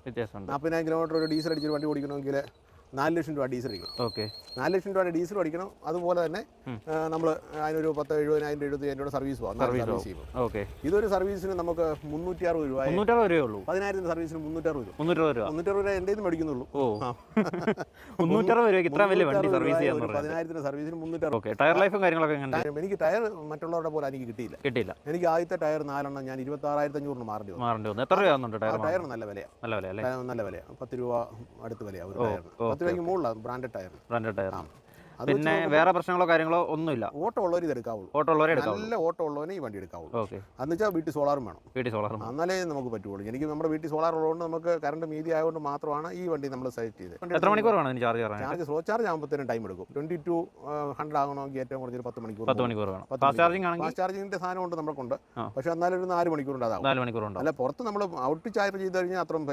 വ്യത്യാസമുണ്ട്. 40,000 കിലോമീറ്റർ ഒരു ഡീസൽ അടിച്ചൊരു വണ്ടി ഓടിക്കണമെങ്കിൽ 4 ലക്ഷം രൂപ ഡീസൽ അടിക്കണം. ഓക്കെ. 4 ലക്ഷം രൂപയുടെ ഡീസൽ അടിക്കണം. അതുപോലെ തന്നെ നമ്മൾ അതിനൊരു 10,000, 70,000, 70,000 സർവീസ് പോകാം. സർവീസ് ചെയ്യുമ്പോൾ ഓക്കെ. ഇതൊരു സർവീസിന് നമുക്ക് 360 രൂപ. 360 രൂപയേ ഉള്ളൂ. 10,000 സർവീസിന് 360 രൂപ. 360 രൂപ. 360 രൂപ എൻ്റെ നിന്ന് മേടിക്കുന്നുള്ളൂ. ഓ 360 രൂപയ്ക്ക് ഇത്ര വലിയ വണ്ടി സർവീസ് ചെയ്യാൻ 10,000 സർവീസിന് 360. ഓക്കെ. ടയർ ലൈഫും കാര്യങ്ങളൊക്കെ എങ്ങനെ? എനിക്ക് ടയർ മറ്റുള്ളവരുടെ പോലെ എനിക്ക് കിട്ടിയില്ല. എനിക്ക് ആദ്യത്തെ ടയർ 4 ഞാൻ 26,500 മാറേണ്ടി വന്നു. എത്ര രൂപ ടയർ? ടയർ നല്ല വിലയാണ്. നല്ല വില അല്ലേ? നല്ല വിലയാണ്. 10 രൂപ അടുത്ത് വിലയാണ് ഒരു ടയറിന്. 10 രൂപയ്ക്ക് മുകളിലാണ് ബ്രാൻഡഡ് ടയർ. പിന്നെ വേറെ പ്രശ്നങ്ങളോ കാര്യങ്ങളോ ഒന്നുമില്ല. ഓട്ടോ ഉള്ളവർ ഇത് എടുക്കാവുള്ളൂ. നല്ല ഓട്ടോ ഉള്ളവനെ ഈ വണ്ടി എടുക്കാവുള്ളൂ. ഓക്കെ. എന്ന് വെച്ചാൽ വീട്ടിൽ സോളാറും വേണം. എന്നാലേ നമുക്ക് പറ്റുള്ളൂ. എനിക്ക് നമ്മുടെ വീട്ടിൽ സോളാർ ഉള്ളതുകൊണ്ട് നമുക്ക് കറണ്ട് മീതി ആയതുകൊണ്ട് മാത്രമാണ് ഈ വണ്ടി നമ്മൾ സെലക്ട് ചെയ്തത്. എത്ര മണിക്കൂർ വേണം ചാർജ്? സ്ലോ ചാർജ് ആകുമ്പോഴത്തേനും ടൈം എടുക്കും. 2200 ആകണമെങ്കിൽ ഏറ്റവും കുറഞ്ഞൊരു 10 മണിക്കൂർ വേണം. ഫാസ്റ്റ് ചാർജിങ്ങിന്റെ സാധനം കൊണ്ട് നമുക്കുണ്ട്. പക്ഷെ എന്നാലും ഒരു 4 മണിക്കൂർ ഉണ്ടാകും. അല്ല പുറത്ത് നമ്മൾ ഔട്ട് ചാർജ് ചെയ്ത് കഴിഞ്ഞാൽ അത്രയും